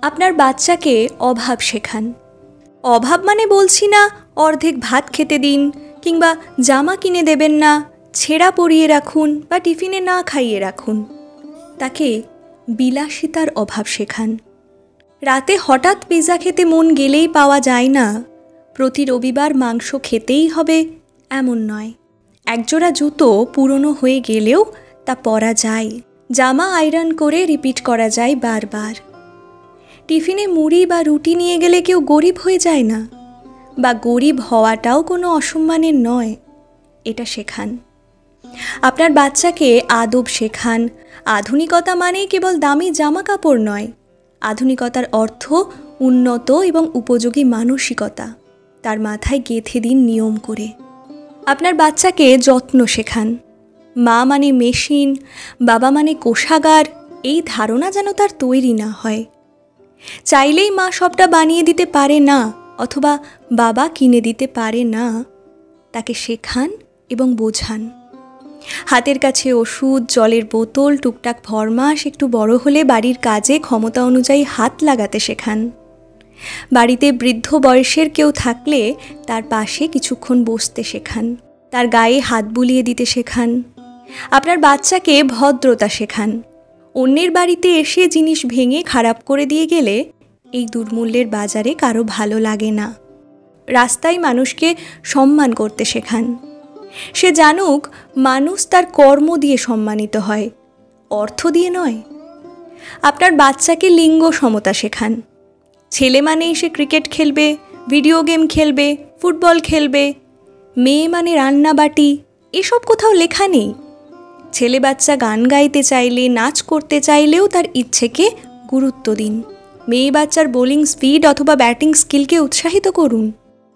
আপনার বাচ্চাকে অভাব শেখান। অভাব মানে বলছি না অর্ধেক ভাত খেতে দিন, কিংবা জামা কিনে দেবেন না, ছেঁড়া পরিয়ে রাখুন বা টিফিনে না খাইয়ে রাখুন। তাকে বিলাসিতার অভাব শেখান। রাতে হঠাৎ পিৎজা খেতে মন গেলেই পাওয়া যায় না, প্রতি রবিবার মাংস খেতেই হবে এমন নয়। একজোড়া জুতো পুরনো হয়ে গেলেও তা পরা যায়, জামা আয়রন করে রিপিট করা যায় বারবার। টিফিনে মুড়ি বা রুটি নিয়ে গেলে কেউ গরিব হয়ে যায় না, বা গরিব হওয়াটাও কোনো অসম্মানের নয়, এটা শেখান। আপনার বাচ্চাকে আদব শেখান। আধুনিকতা মানেই কেবল দামি জামা কাপড় নয়, আধুনিকতার অর্থ উন্নত এবং উপযোগী মানসিকতা তার মাথায় গেঁথে দিন নিয়ম করে। আপনার বাচ্চাকে যত্ন শেখান। মা মানে মেশিন, বাবা মানে কোষাগার, এই ধারণা যেন তার তৈরি না হয়। চাইলেই মা সবটা বানিয়ে দিতে পারে না, অথবা বাবা কিনে দিতে পারে না, তাকে শেখান এবং বোঝান। হাতের কাছে ওষুধ, জলের বোতল, টুকটাক ফরমাস, একটু বড় হলে বাড়ির কাজে ক্ষমতা অনুযায়ী হাত লাগাতে শেখান। বাড়িতে বৃদ্ধ বয়সের কেউ থাকলে তার পাশে কিছুক্ষণ বসতে শেখান, তার গায়ে হাত বুলিয়ে দিতে শেখান। আপনার বাচ্চাকে ভদ্রতা শেখান। অন্যের বাড়িতে এসে জিনিস ভেঙে খারাপ করে দিয়ে গেলে এই দুর্মূল্যের বাজারে কারো ভালো লাগে না। রাস্তায় মানুষকে সম্মান করতে শেখান। সে জানুক মানুষ তার কর্ম দিয়ে সম্মানিত হয়, অর্থ দিয়ে নয়। আপনার বাচ্চাকে লিঙ্গ সমতা শেখান। ছেলে মানেই সে ক্রিকেট খেলবে, ভিডিও গেম খেলবে, ফুটবল খেলবে, মেয়ে মানে রান্নাবাটি, এসব কোথাও লেখা নেই। ছেলে বাচ্চা গান গাইতে চাইলে, নাচ করতে চাইলেও তার ইচ্ছেকে গুরুত্ব দিন। মেয়ে বাচ্চার বোলিং স্পিড অথবা ব্যাটিং স্কিলকে উৎসাহিত করুন।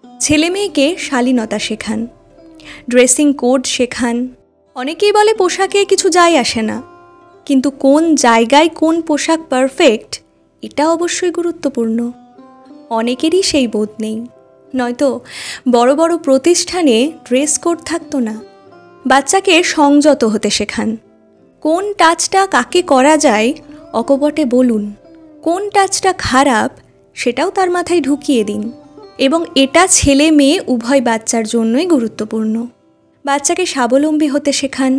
ছেলে মেয়েকে শালীনতা শেখান। ড্রেসিং কোড শেখান। অনেকেই বলে পোশাকে কিছু যায় আসে না, কিন্তু কোন জায়গায় কোন পোশাক পারফেক্ট এটা অবশ্যই গুরুত্বপূর্ণ। অনেকেরই সেই বোধ নেই, নয়তো বড় বড় প্রতিষ্ঠানে ড্রেস কোড থাকতো না। বাচ্চাকে সংযত হতে শেখান। কোন টাচটা কাকে করা যায় অকপটে বলুন, কোন টাচটা খারাপ সেটাও তার মাথায় ঢুকিয়ে দিন। এবং এটা ছেলে মেয়ে উভয় বাচ্চার জন্যই গুরুত্বপূর্ণ। বাচ্চাকে স্বাবলম্বী হতে শেখান।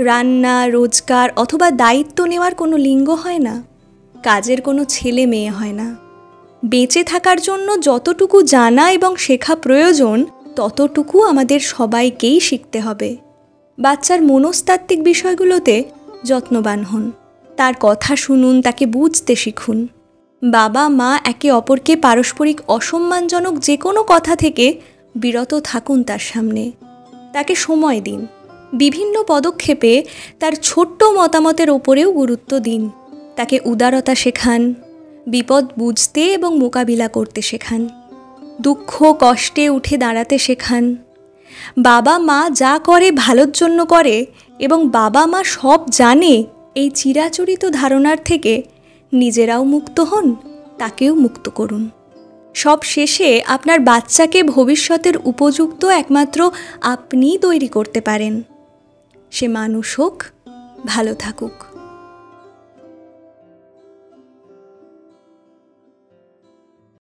রান্না, রোজগার অথবা দায়িত্ব নেওয়ার কোনো লিঙ্গ হয় না, কাজের কোনো ছেলে মেয়ে হয় না। বেঁচে থাকার জন্য যতটুকু জানা এবং শেখা প্রয়োজন ততটুকু আমাদের সবাইকেই শিখতে হবে। বাচ্চার মনস্তাত্ত্বিক বিষয়গুলোতে যত্নবান হন। তার কথা শুনুন, তাকে বুঝতে শিখুন। বাবা মা একে অপরকে পারস্পরিক অসম্মানজনক যে কোনো কথা থেকে বিরত থাকুন তার সামনে। তাকে সময় দিন। বিভিন্ন পদক্ষেপে তার ছোট্ট মতামতের ওপরেও গুরুত্ব দিন। তাকে উদারতা শেখান। বিপদ বুঝতে এবং মোকাবিলা করতে শেখান। দুঃখ কষ্টে উঠে দাঁড়াতে শেখান। বাবা মা যা করে ভালোর জন্য করে এবং বাবা মা সব জানে, এই চিরাচরিত ধারণার থেকে নিজেরাও মুক্ত হন, তাকেও মুক্ত করুন। সব শেষে আপনার বাচ্চাকে ভবিষ্যতের উপযুক্ত একমাত্র আপনিই তৈরি করতে পারেন। সে মানুষ হোক, ভালো থাকুক।